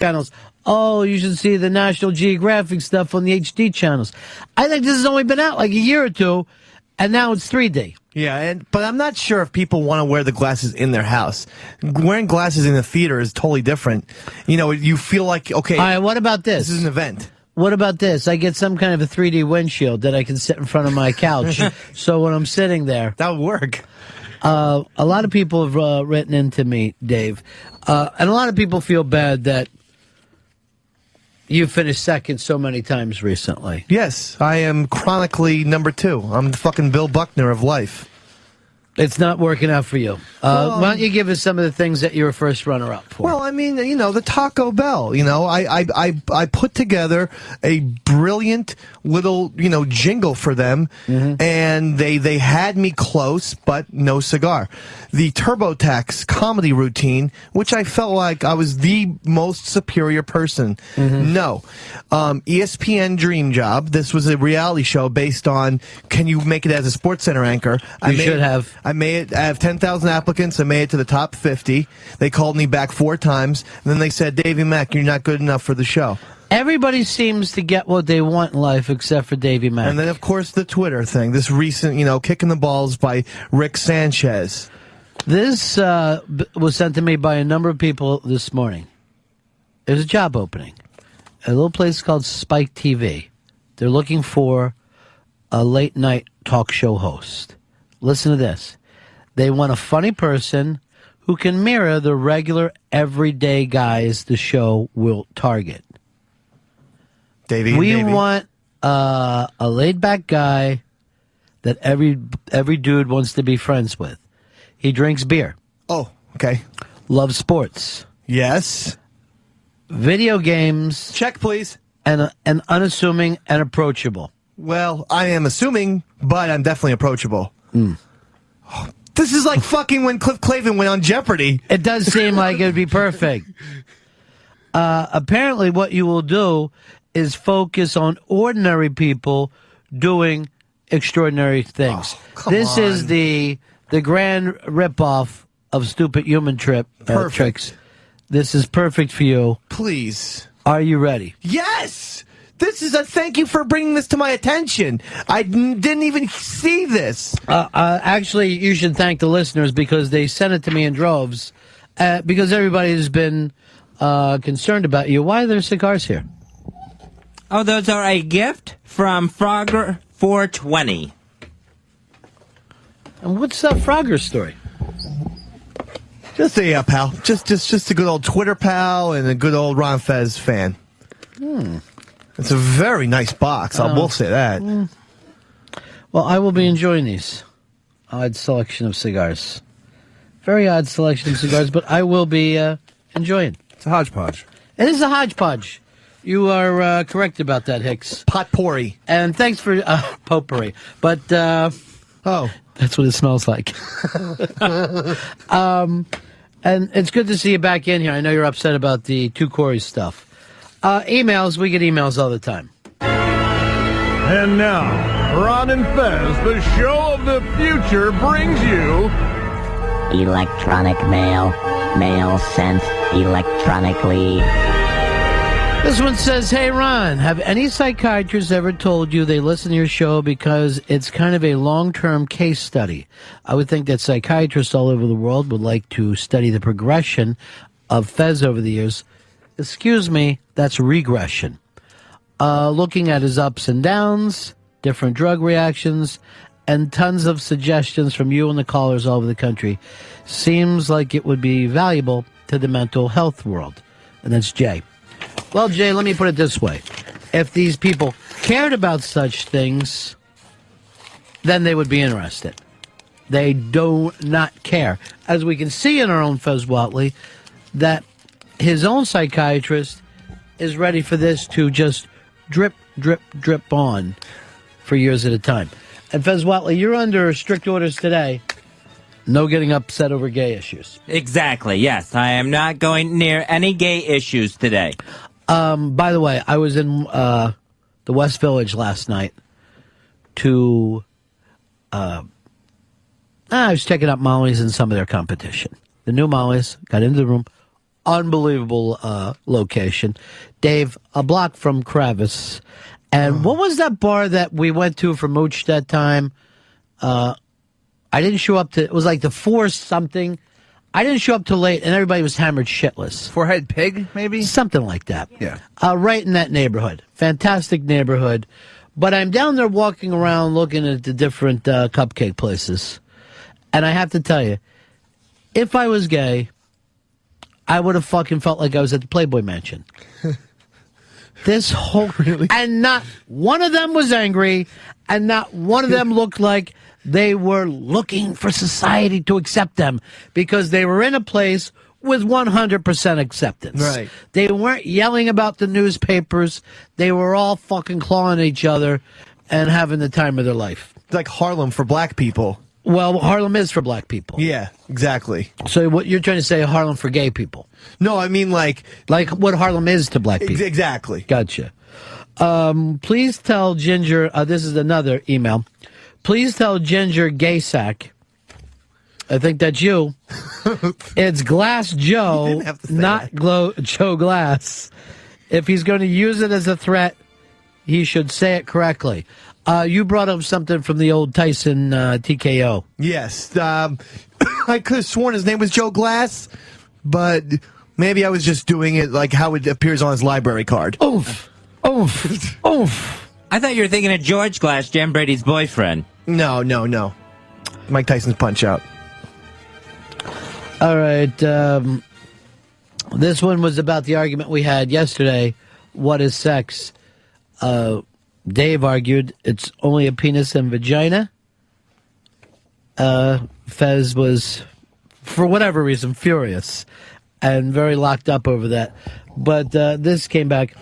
channels. Oh, you should see the National Geographic stuff on the HD channels. I think this has only been out like a year or two, and now it's 3D. Yeah, but I'm not sure if people want to wear the glasses in their house. Wearing glasses in the theater is totally different. You know, you feel like, okay. All right, what about this? This is an event. What about this? I get some kind of a 3D windshield that I can sit in front of my couch. So when I'm sitting there. That would work. A lot of people have written into me, Dave. And a lot of people feel bad that you finished second so many times recently. Yes, I am chronically number 2. I'm the fucking Bill Buckner of life. It's not working out for you. Why don't you give us some of the things that you were first runner-up for? Well, I mean, you know, the Taco Bell. You know, I put together a brilliant little, you know, jingle for them, and they had me close, but no cigar. The TurboTax comedy routine, which I felt like I was the most superior person. No. ESPN Dream Job. This was a reality show based on, can you make it as a SportsCenter anchor? You should have. I made it. I have 10,000 applicants. I made it to the top 50. They called me back 4 times. And then they said, Davey Mack, you're not good enough for the show. Everybody seems to get what they want in life except for Davey Mack. And then, of course, the Twitter thing. This recent, you know, kicking the balls by Rick Sanchez. This was sent to me by a number of people this morning. There's a job opening. A little place called Spike TV. They're looking for a late-night talk show host. Listen to this. They want a funny person who can mirror the regular, everyday guys the show will target. We want a laid-back guy that every dude wants to be friends with. He drinks beer. Oh, okay. Loves sports. Yes. Video games. Check, please. And unassuming and approachable. Well, I am assuming, but I'm definitely approachable. This is like fucking when Cliff Clavin went on Jeopardy. It does seem like it would be perfect. Apparently what you will do is focus on ordinary people doing extraordinary things. Oh, this is the grand ripoff of Stupid Human Tricks. This is perfect for you. Please. Are you ready? Yes! This is a thank you for bringing this to my attention. I didn't even see this. Actually, you should thank the listeners because they sent it to me in droves. Because everybody has been concerned about you. Why are there cigars here? Oh, those are a gift from Frogger 420. And what's that Frogger story? Just a pal. Just a good old Twitter pal and a good old Ron Fez fan. It's a very nice box. I will say that. Well, I will be enjoying these. Odd selection of cigars. Very odd selection of cigars, but I will be enjoying. It's a hodgepodge. It is a hodgepodge. You are correct about that, Hicks. Potpourri. And thanks for potpourri. But, that's what it smells like. And it's good to see you back in here. I know you're upset about the Two Corys stuff. Emails, we get emails all the time. And now, Ron and Fez, the show of the future, brings you... Electronic mail. Mail sent electronically. This one says, hey, Ron, have any psychiatrists ever told you they listen to your show because it's kind of a long-term case study? I would think that psychiatrists all over the world would like to study the progression of Fez over the years. Excuse me, that's regression. Looking at his ups and downs, different drug reactions, and tons of suggestions from you and the callers all over the country. Seems like it would be valuable to the mental health world. And that's Jay. Well, Jay, let me put it this way. If these people cared about such things, then they would be interested. They do not care. As we can see in our own Fez Whatley, that his own psychiatrist is ready for this to just drip, drip, drip on for years at a time. And Fez Whatley, you're under strict orders today. No getting upset over gay issues. Exactly, yes. I am not going near any gay issues today. By the way, I was in the West Village last night to... I was checking out Molly's and some of their competition. The new Molly's, got into the room, unbelievable location. Dave, a block from Kravis. And what was that bar that we went to for Mooch that time? I didn't show up to, it was like the 4 something. I didn't show up till late, and everybody was hammered shitless. Forehead Pig, maybe? Something like that. Yeah. Right in that neighborhood. Fantastic neighborhood. But I'm down there walking around looking at the different cupcake places. And I have to tell you, if I was gay, I would have fucking felt like I was at the Playboy Mansion. This whole... Really? And not one of them was angry, and not one of them looked like they were looking for society to accept them, because they were in a place with 100% acceptance. Right. They weren't yelling about the newspapers. They were all fucking clawing each other and having the time of their life. It's like Harlem for black people. Well, Harlem is for black people. Yeah, exactly. So what you're trying to say, Harlem for gay people? No, I mean like what Harlem is to black people. Exactly. Gotcha. Please tell Ginger, this is another email. Please tell Ginger Gaysack, I think that's you. It's Glass Joe, not Joe Glass. If he's going to use it as a threat, he should say it correctly. You brought up something from the old Tyson TKO. Yes. I could have sworn his name was Joe Glass, but maybe I was just doing it like how it appears on his library card. Oof. Oof. Oof. I thought you were thinking of George Glass, Jen Brady's boyfriend. No. Mike Tyson's Punch-Out. All right. This one was about the argument we had yesterday. What is sex? Dave argued it's only a penis and vagina. Fez was, for whatever reason, furious and very locked up over that. But this came back.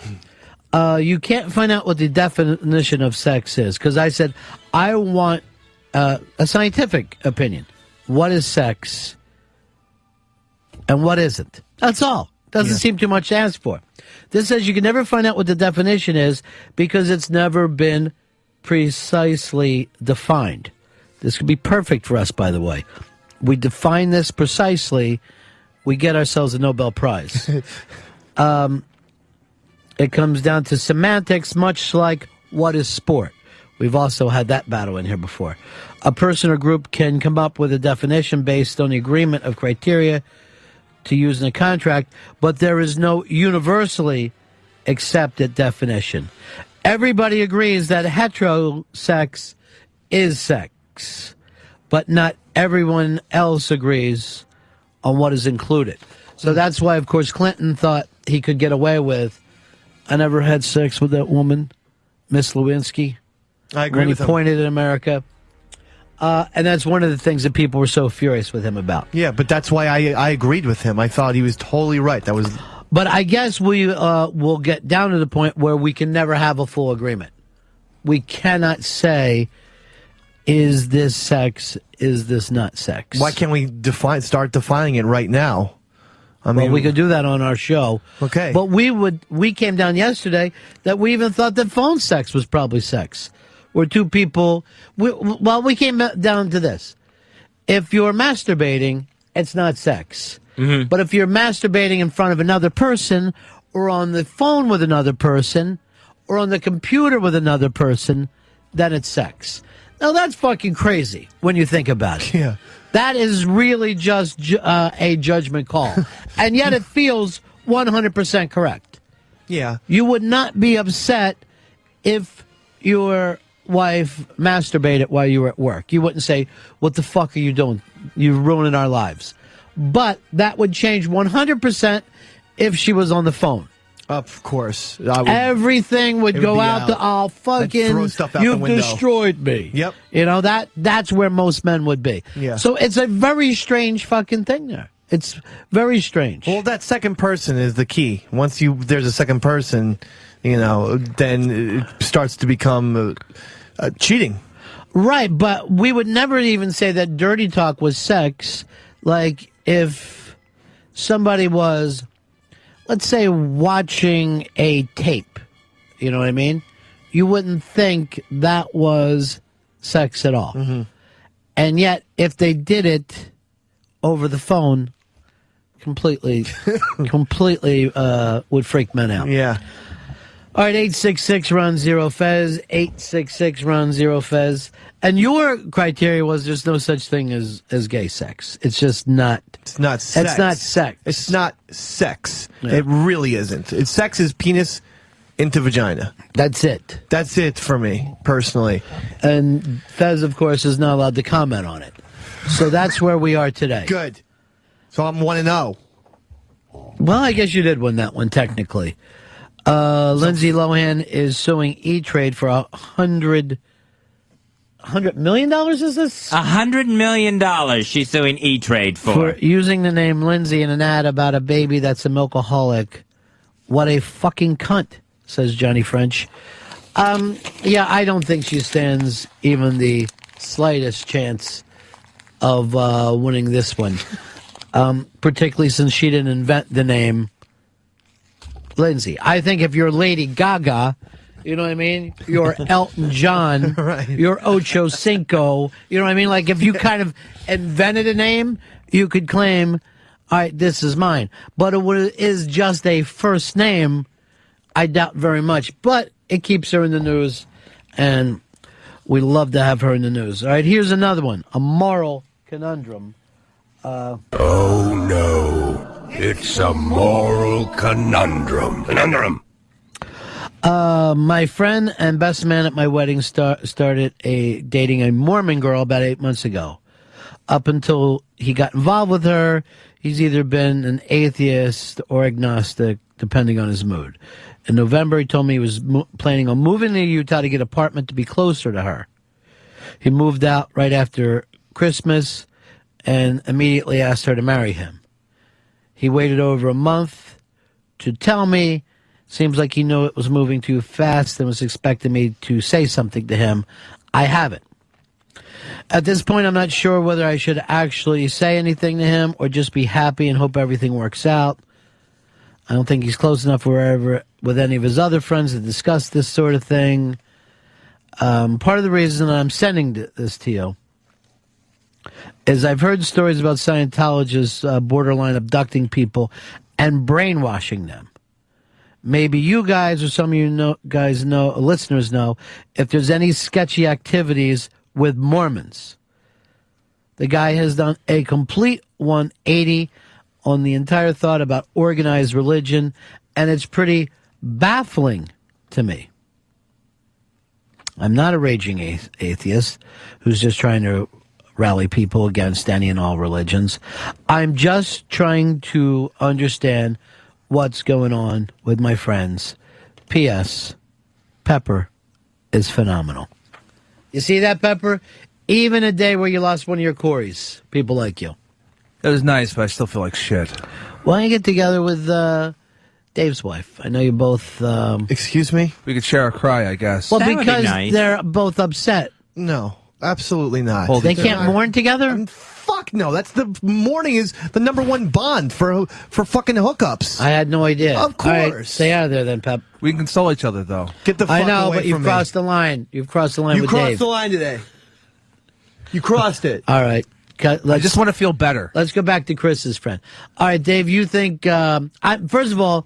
You can't find out what the definition of sex is, because I said I want a scientific opinion. What is sex and what isn't? That's all. Doesn't seem too much to ask for. This says you can never find out what the definition is because it's never been precisely defined. This could be perfect for us, by the way. We define this precisely, we get ourselves a Nobel Prize. It comes down to semantics, much like what is sport. We've also had that battle in here before. A person or group can come up with a definition based on the agreement of criteria to use in a contract, but there is no universally accepted definition. Everybody agrees that heterosex is sex, but not everyone else agrees on what is included. So that's why, of course, Clinton thought he could get away with, I never had sex with that woman, Miss Lewinsky. I agree with him. When he pointed at America. And that's one of the things that people were so furious with him about. Yeah, but that's why I agreed with him. I thought he was totally right. That was. But I guess we will get down to the point where we can never have a full agreement. We cannot say, is this sex, is this not sex? Why can't we start defining it right now? I mean, well, we could do that on our show. Okay. But we came down yesterday that we even thought that phone sex was probably sex. Where two people, we came down to this. If you're masturbating, it's not sex. Mm-hmm. But if you're masturbating in front of another person, or on the phone with another person, or on the computer with another person, then it's sex. Now, that's fucking crazy when you think about it. Yeah. That is really just a judgment call. And yet it feels 100% correct. Yeah. You would not be upset if your wife masturbated while you were at work. You wouldn't say, what the fuck are you doing? You're ruining our lives. But that would change 100% if she was on the phone. Of course. Everything would go out to all fucking, throw stuff out you the window. destroyed me. Yep. You know, that's where most men would be. Yeah. So it's a very strange fucking thing there. It's very strange. Well, that second person is the key. Once there's a second person, then it starts to become cheating. Right, but we would never even say that dirty talk was sex. Like, if somebody was, let's say, watching a tape, you know what I mean? You wouldn't think that was sex at all. Mm-hmm. And yet, if they did it over the phone, completely would freak men out. Yeah. All right, 866-RON-0-FEZ, 866-RON-0-FEZ. And your criteria was there's no such thing as gay sex. It's just not. It's not sex. It's not sex. It's not sex. Yeah. It really isn't. Sex is penis into vagina. That's it. That's it for me, personally. And Fez, of course, is not allowed to comment on it. So that's where we are today. Good. So I'm 1-0. Well, I guess you did win that one, technically. Lindsay Lohan is suing E-Trade for $100 million, is this? $100 million she's suing E-Trade For using the name Lindsay in an ad about a baby that's a milkaholic. What a fucking cunt, says Johnny French. Yeah, I don't think she stands even the slightest chance of winning this one. Particularly since she didn't invent the name Lindsay. I think if you're Lady Gaga, you know what I mean? You're Elton John, Right. You're Ocho Cinco, you know what I mean? Like if you kind of invented a name, you could claim, all right, this is mine. But it is just a first name, I doubt very much. But it keeps her in the news, and we love to have her in the news. All right, here's another one, a moral conundrum. Oh no, it's a moral conundrum. My friend and best man at my wedding started dating a Mormon girl about 8 months ago. Up until he got involved with her, he's either been an atheist or agnostic, depending on his mood. In November, he told me he was planning on moving to Utah to get an apartment to be closer to her. He moved out right after Christmas and immediately asked her to marry him. He waited over a month to tell me. Seems like he knew it was moving too fast and was expecting me to say something to him. I haven't. At this point, I'm not sure whether I should actually say anything to him or just be happy and hope everything works out. I don't think he's close enough with any of his other friends to discuss this sort of thing. Part of the reason I'm sending this to you is I've heard stories about Scientologists borderline abducting people and brainwashing them. Maybe you guys or some of you listeners know if there's any sketchy activities with Mormons. The guy has done a complete 180 on the entire thought about organized religion, and it's pretty baffling to me. I'm not a raging atheist who's just trying to rally people against any and all religions. I'm just trying to understand what's going on with my friends. P.S. Pepper is phenomenal. You see that, Pepper? Even a day where you lost one of your Corys, people like you. It was nice, but I still feel like shit. Why don't you get together with Dave's wife? I know you both... Excuse me? We could share a cry, I guess. Well, That would be because nice. they're both upset. No, absolutely not. Well, They can't mourn together? Fuck no. That's mourning is the #1 bond for fucking hookups. I had no idea. Of All right, course. stay out of there then, Pep. We can console each other, though. Get the fuck I know, away but you've from crossed me. the line. You've crossed the line You with crossed Dave. the line today. You crossed it. All right. I just want to feel better. Let's go back to Chris's friend. All right, Dave, you think... first of all,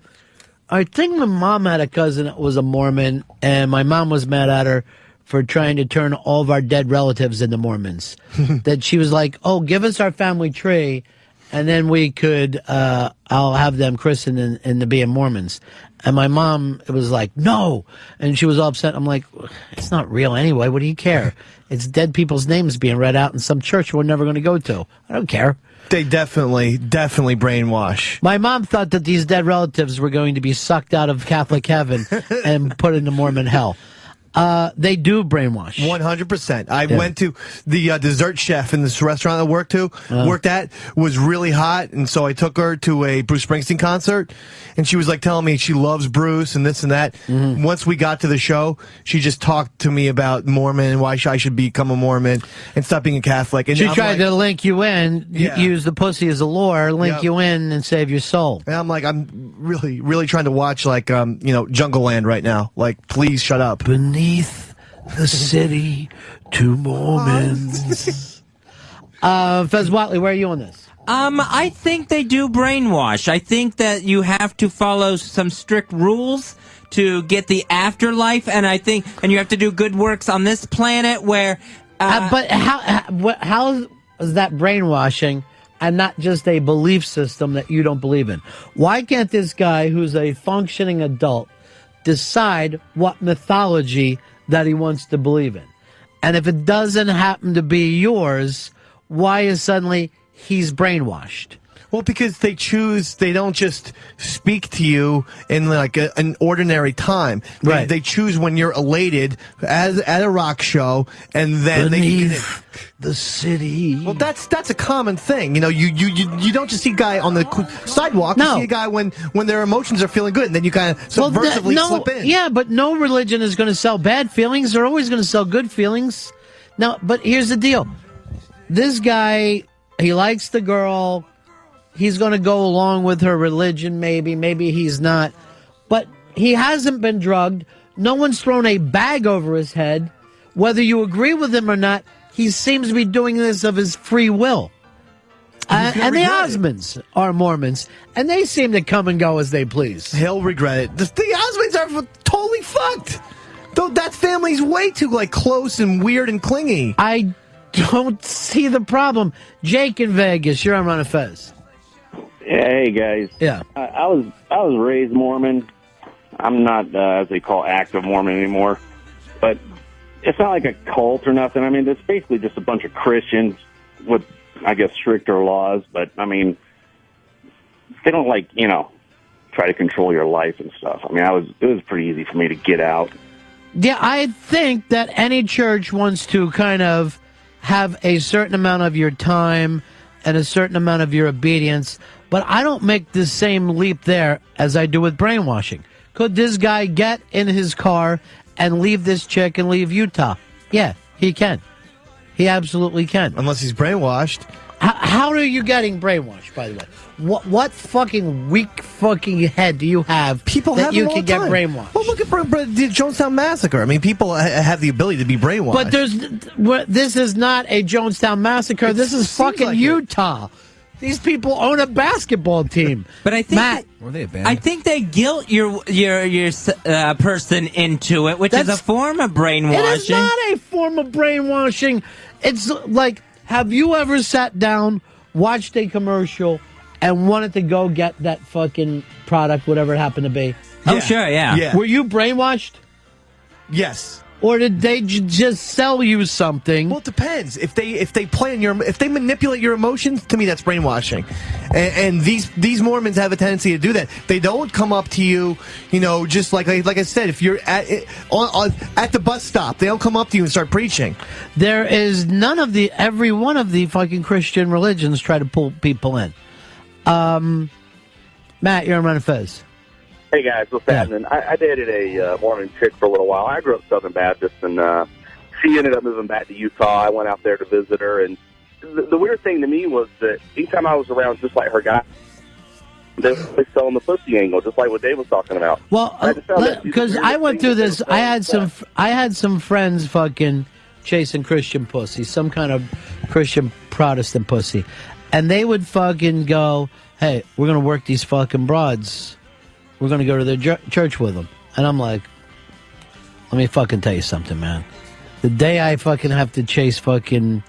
I think my mom had a cousin that was a Mormon, and my mom was mad at her for trying to turn all of our dead relatives into Mormons. That she was like, oh, give us our family tree, and then we could... I'll have them christened into being Mormons. And my mom was like, no. And she was all upset. I'm like, it's not real anyway. What do you care? It's dead people's names being read out in some church we're never going to go to. I don't care. They definitely brainwash. My mom thought that these dead relatives were going to be sucked out of Catholic heaven and put into Mormon hell. They do brainwash. 100%. I went to the dessert chef in this restaurant I worked at, was really hot, and so I took her to a Bruce Springsteen concert, and she was like telling me she loves Bruce and this and that. Once we got to the show, she just talked to me about Mormon and why I should become a Mormon and stop being a Catholic. And She I'm tried like, to link you in, Yeah. use the pussy as a lure, link Yep. you in and save your soul. and I'm like, I'm really, really trying to watch Jungle Land right now. Like, please shut up. Beneath the city, 2 Mormons. Fez Watley, where are you on this? I think they do brainwash. I think that you have to follow some strict rules to get the afterlife, and you have to do good works on this planet where... but how is that brainwashing and not just a belief system that you don't believe in? Why can't this guy, who's a functioning adult, decide what mythology that he wants to believe in? And if it doesn't happen to be yours, why is suddenly he's brainwashed? Well, because they don't just speak to you in like an ordinary time. Right. They choose when you're elated at a rock show, and then Beneath the city. Well, that's a common thing. You know, you don't just see a guy on the sidewalk. No. You see a guy when their emotions are feeling good, and then you kind of subversively slip in. Yeah, but no religion is going to sell bad feelings. They're always going to sell good feelings. Now, but here's the deal. This guy, he likes the girl. He's going to go along with her religion, maybe he's not. But he hasn't been drugged. No one's thrown a bag over his head. Whether you agree with him or not, he seems to be doing this of his free will. And the Osmonds are Mormons, and they seem to come and go as they please. He'll regret it. The Osmonds are totally fucked. Though that family's way too close and weird and clingy. I don't see the problem. Jake in Vegas, you're on Ron and Fez. Hey guys. Yeah. I was raised Mormon. I'm not as they call active Mormon anymore, but it's not like a cult or nothing. I mean, it's basically just a bunch of Christians with, I guess, stricter laws. But I mean, they don't try to control your life and stuff. I mean, it was pretty easy for me to get out. Yeah, I think that any church wants to kind of have a certain amount of your time and a certain amount of your obedience, but I don't make the same leap there as I do with brainwashing. Could this guy get in his car and leave this chick and leave Utah? Yeah, he can. He absolutely can. Unless he's brainwashed. How are you getting brainwashed, by the way? What fucking weak fucking head do you have People that have you them all can the get time. brainwashed? Well, look at the Jonestown Massacre. I mean, people have the ability to be brainwashed. But this is not a Jonestown Massacre. This is fucking like Utah. These people own a basketball team. But I think Matt, Were they a band? I think they guilt your person into it, which is a form of brainwashing. it is not a form of brainwashing. It's like, have you ever sat down, watched a commercial, and wanted to go get that fucking product, whatever it happened to be? Oh, sure, yeah. Were you brainwashed? Yes. Or did they just sell you something? Well, it depends. If they manipulate your emotions, to me that's brainwashing. And these Mormons have a tendency to do that. They don't come up to you, just like I said, if you're at the bus stop, they don't come up to you and start preaching. There is every one of the fucking Christian religions try to pull people in. Matt, you're on Ron and Fez. Hey guys, what's happening? I dated a Mormon chick for a little while. I grew up Southern Baptist, and she ended up moving back to Utah. I went out there to visit her, and the weird thing to me was that anytime I was around, just like her guy, they were selling the pussy angle, just like what Dave was talking about. Well, because I went through this, I had some friends fucking chasing Christian pussy, some kind of Christian Protestant pussy, and they would fucking go, "Hey, we're gonna work these fucking broads. We're going to go to their church with them." And I'm like, let me fucking tell you something, man. The day I fucking have to chase fucking,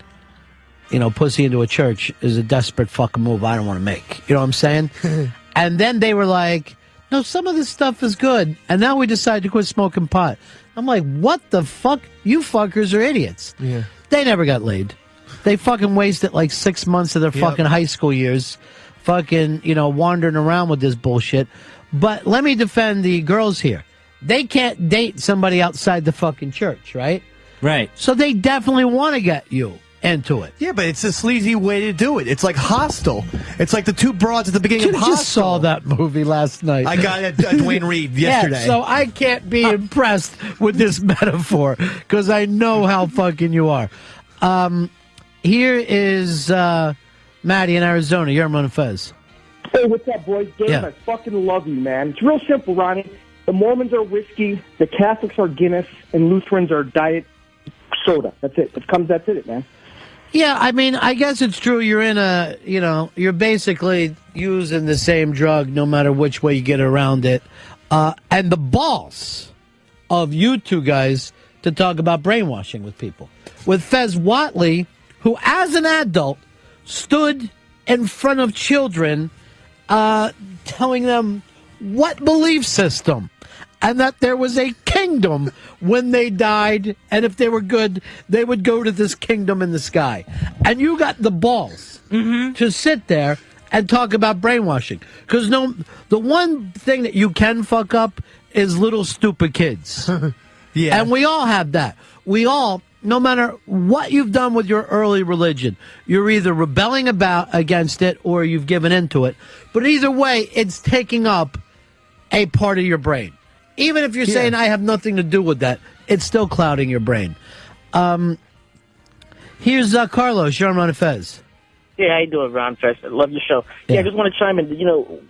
pussy into a church is a desperate fucking move I don't want to make. You know what I'm saying? And then they were like, no, some of this stuff is good. And now we decide to quit smoking pot. I'm like, what the fuck? You fuckers are idiots. Yeah. They never got laid. They fucking wasted like 6 months of their fucking high school years fucking, wandering around with this bullshit. But let me defend the girls here. They can't date somebody outside the fucking church, right? Right. So they definitely want to get you into it. Yeah, but it's a sleazy way to do it. It's like Hostel. It's like the two broads at the beginning of You Hostel. just saw that movie last night. I got it, Dwayne Reed yesterday. Yeah, so I can't be impressed with this metaphor because I know how fucking you are. Here is Maddie in Arizona. You're on Ron and Fez. Hey, what's up, boys? Dave, Yeah. I fucking love you, man. It's real simple, Ronnie. The Mormons are whiskey, the Catholics are Guinness, and Lutherans are diet soda. That's it. That's it, man. Yeah, I mean, I guess it's true. You're in a, you're basically using the same drug no matter which way you get around it. And the balls of you two guys to talk about brainwashing with people. With Fez Whatley, who as an adult stood in front of children telling them what belief system and that there was a kingdom when they died, and if they were good, they would go to this kingdom in the sky. And you got the balls to sit there and talk about brainwashing. Because the one thing that you can fuck up is little stupid kids. Yeah. And we all have that. We all, no matter what you've done with your early religion, you're either rebelling against it or you've given into it. But either way, it's taking up a part of your brain. Even if you're saying, I have nothing to do with that, it's still clouding your brain. Here's Carlos. You're on Ron and Fez. Yeah, how you doing, Ron Fez? I love your show. Yeah, I just want to chime in.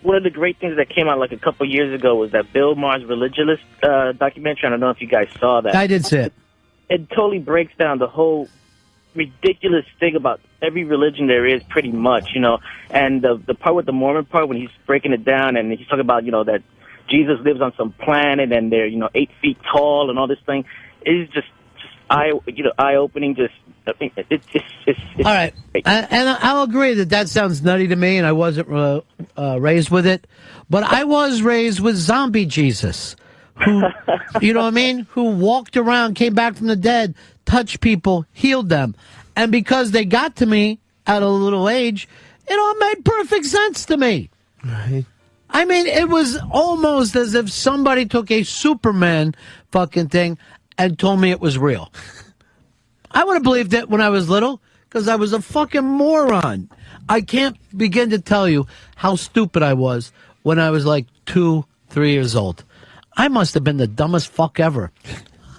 One of the great things that came out like a couple years ago was that Bill Maher's Religulous documentary. I don't know if you guys saw that. I did see it. It totally breaks down the whole ridiculous thing about every religion there is, pretty much, And the part with the Mormon part, when he's breaking it down and he's talking about, that Jesus lives on some planet and they're 8 feet tall and all this thing, is just eye-opening. I think it's all right. And I'll agree that sounds nutty to me, and I wasn't raised with it, but I was raised with zombie Jesus, who, you know what I mean, who walked around, came back from the dead, touched people, healed them, and because they got to me at a little age, it all made perfect sense to me. Right. I mean, it was almost as if somebody took a Superman fucking thing and told me it was real. I would have believed it when I was little because I was a fucking moron. I can't begin to tell you how stupid I was when I was like 2, 3 years old. I must have been the dumbest fuck ever.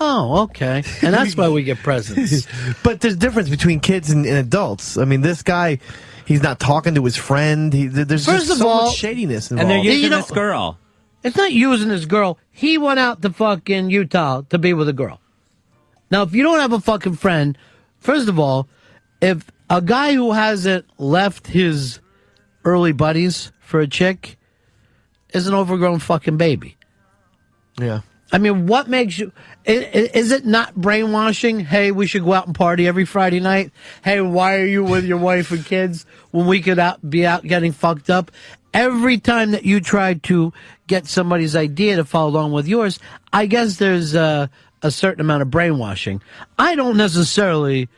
Oh, okay. And that's why we get presents. But there's a difference between kids and adults. I mean, this guy, he's not talking to his friend. There's First just of so all, much shadiness involved. And they're using this girl. It's not using this girl. He went out to fucking Utah to be with a girl. Now, if you don't have a fucking friend, first of all, if a guy who hasn't left his early buddies for a chick is an overgrown fucking baby. Yeah. I mean, what makes you... Is it not brainwashing? Hey, we should go out and party every Friday night. Hey, why are you with your wife and kids when we could be out getting fucked up? Every time that you try to get somebody's idea to follow along with yours, I guess there's a certain amount of brainwashing. I don't necessarily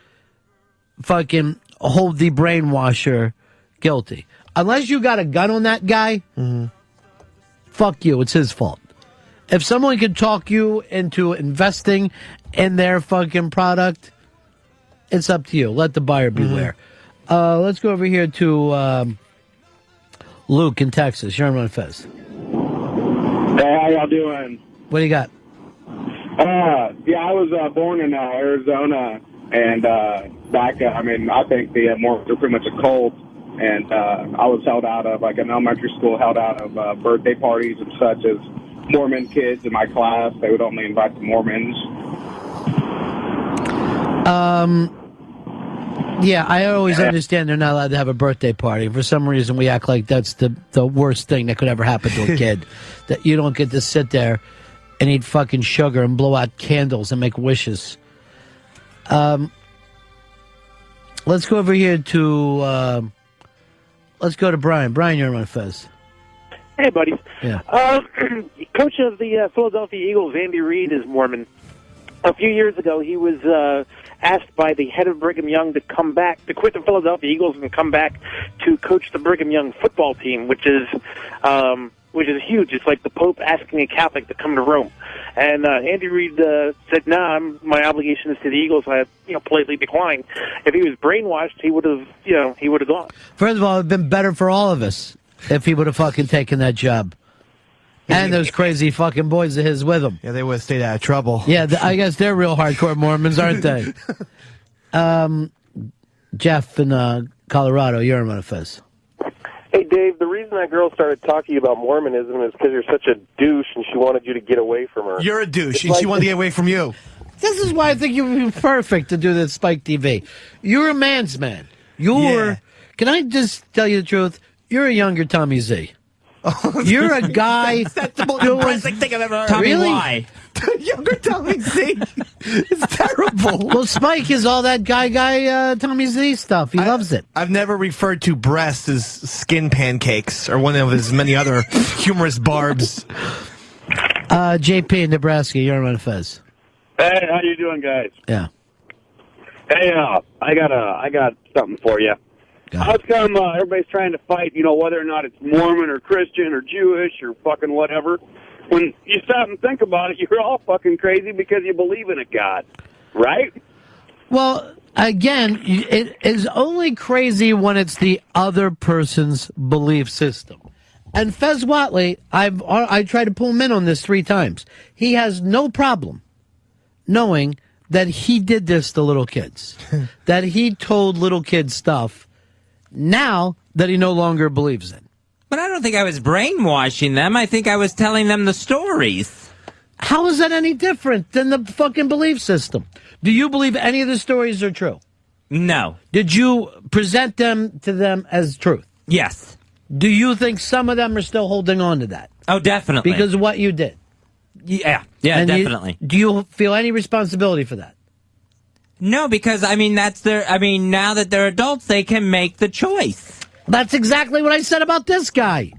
fucking hold the brainwasher guilty. Unless you got a gun on that guy, fuck you, it's his fault. If someone can talk you into investing in their fucking product, it's up to you. Let the buyer beware. Let's go over here to Luke in Texas. You're on Ron and Fez. Hey, how y'all doing? What do you got? Yeah, I was born in Arizona, and I think the Mormons are pretty much a cult, and I was held out of, like, an elementary school, held out of birthday parties and such as Mormon kids in my class. They would only invite the Mormons. Yeah, I always understand they're not allowed to have a birthday party. For some reason, we act like that's the worst thing that could ever happen to a kid. That you don't get to sit there and eat fucking sugar and blow out candles and make wishes. Let's go over here to let's go to Brian. Brian, you're on Fez. Hey, buddies. Yeah. Coach of the Philadelphia Eagles, Andy Reid, is Mormon. A few years ago, he was asked by the head of Brigham Young to come back, to quit the Philadelphia Eagles and come back to coach the Brigham Young football team, which is huge. It's like the Pope asking a Catholic to come to Rome. And Andy Reid said, "Nah, my obligation is to the Eagles. I politely declined." If he was brainwashed, he would have gone. First of all, it'd been better for all of us if he would have fucking taken that job. And those crazy fucking boys of his with him. Yeah, they would have stayed out of trouble. Yeah, I guess they're real hardcore Mormons, aren't they? Jeff in Colorado, you're on Fez. Hey, Dave, the reason that girl started talking about Mormonism is because you're such a douche and she wanted you to get away from her. You're a douche, and she wanted to get away from you. This is why I think you would be perfect to do this Spike TV. You're a man's man. Can I just tell you the truth? You're a younger Tommy Z. You're a guy. That's the most depressing thing I've ever heard. Tommy Really? Y. Younger Tommy Z. It's terrible. Well, Spike is all that guy Tommy Z stuff. He loves it. I've never referred to breasts as skin pancakes or one of his many other humorous barbs. JP in Nebraska, you're on Fez. Hey, how you doing, guys? Yeah. Hey, I got something for you. How come everybody's trying to fight, whether or not it's Mormon or Christian or Jewish or fucking whatever? When you stop and think about it, you're all fucking crazy because you believe in a God, right? Well, again, it is only crazy when it's the other person's belief system. And Fez Whatley, I tried to pull him in on this 3 times. He has no problem knowing that he did this to little kids, that he told little kids stuff now that he no longer believes in. But I don't think I was brainwashing them. I think I was telling them the stories. How is that any different than the fucking belief system? Do you believe any of the stories are true? No. Did you present them to them as truth? Yes. Do you think some of them are still holding on to that? Oh, definitely. Because of what you did? Yeah, And definitely. do you feel any responsibility for that? No, because, now that they're adults, they can make the choice. That's exactly what I said about this guy.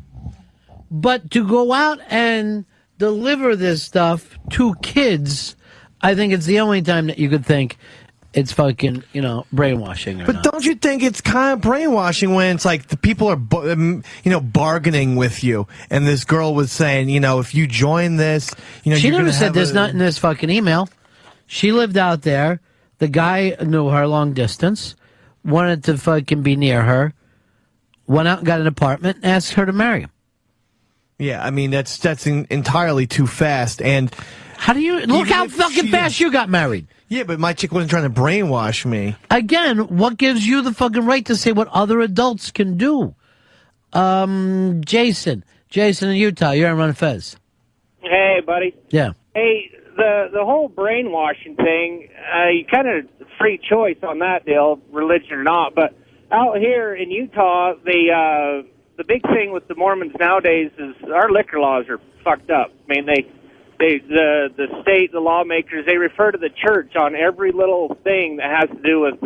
But to go out and deliver this stuff to kids, I think it's the only time that you could think it's fucking, brainwashing. But don't you think it's kind of brainwashing when it's like the people are, bargaining with you, and this girl was saying, if you join this, she never said there's not in this fucking email. She lived out there. The guy knew her long distance, wanted to fucking be near her, went out and got an apartment, and asked her to marry him. Yeah, that's entirely too fast. And how do you look how fucking fast you got married? Yeah, but my chick wasn't trying to brainwash me. Again, what gives you the fucking right to say what other adults can do? Jason in Utah, you're on Ron and Fez. Hey, buddy. Yeah. Hey, the whole brainwashing thing, you kind of free choice on that deal, religion or not. But out here in Utah, the big thing with the Mormons nowadays is our liquor laws are fucked up. The state, the lawmakers, they refer to the church on every little thing that has to do with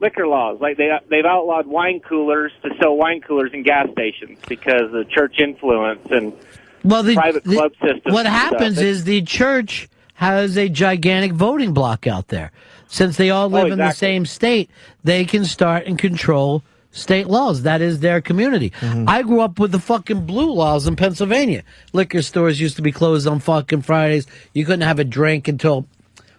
liquor laws. Like they've outlawed wine coolers to sell wine coolers in gas stations because of the church influence and private club systems. What happens is the church has a gigantic voting block out there. Since they all live in the same state, they can start and control state laws. That is their community. Mm-hmm. I grew up with the fucking blue laws in Pennsylvania. Liquor stores used to be closed on fucking Fridays. You couldn't have a drink until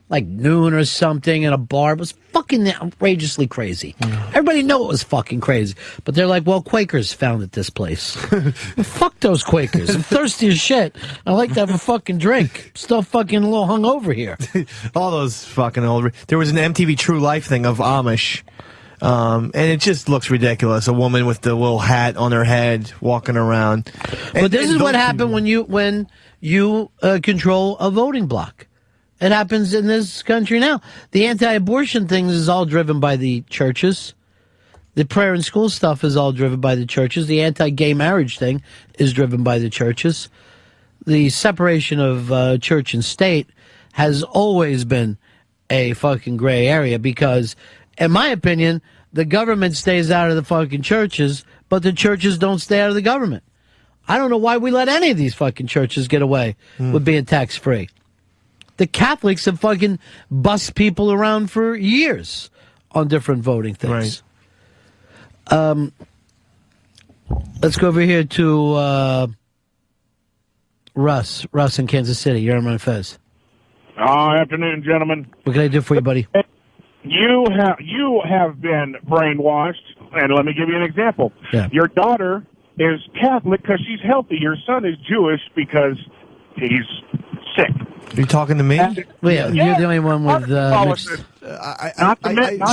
like noon or something in a bar. It was fucking outrageously crazy. Everybody knew it was fucking crazy. But they're like, well, Quakers founded this place. Well, fuck those Quakers. I'm thirsty as shit. I like to have a fucking drink. Still fucking a little hungover here. All those fucking old... There was an MTV True Life thing of Amish. And it just looks ridiculous. A woman with the little hat on her head walking around. But this is what happened when you control a voting block. It happens in this country now. The anti-abortion things is all driven by the churches. The prayer and school stuff is all driven by the churches. The anti-gay marriage thing is driven by the churches. The separation of church and state has always been a fucking gray area because, in my opinion, the government stays out of the fucking churches, but the churches don't stay out of the government. I don't know why we let any of these fucking churches get away with being tax-free. The Catholics have fucking bussed people around for years on different voting things. Right. Let's go over here to Russ. Russ in Kansas City. You're on Ron and Fez. Afternoon, gentlemen. What can I do for you, buddy? You have been brainwashed, and let me give you an example. Yeah. Your daughter is Catholic because she's healthy. Your son is Jewish because he's sick. Are you talking to me? You're the only one with mixed...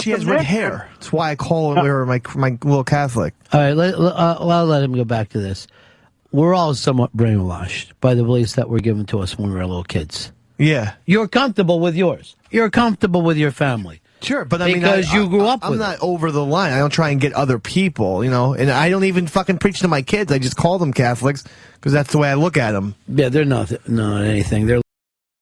she has red hair. That's why I call her my little Catholic. All right, I'll let him go back to this. We're all somewhat brainwashed by the beliefs that were given to us when we were little kids. Yeah. You're comfortable with yours. You're comfortable with your family. Sure, but I mean, because you grew up I'm with not it. over the line. I don't try and get other people, and I don't even fucking preach to my kids. I just call them Catholics because that's the way I look at them. Yeah, they're not anything. They're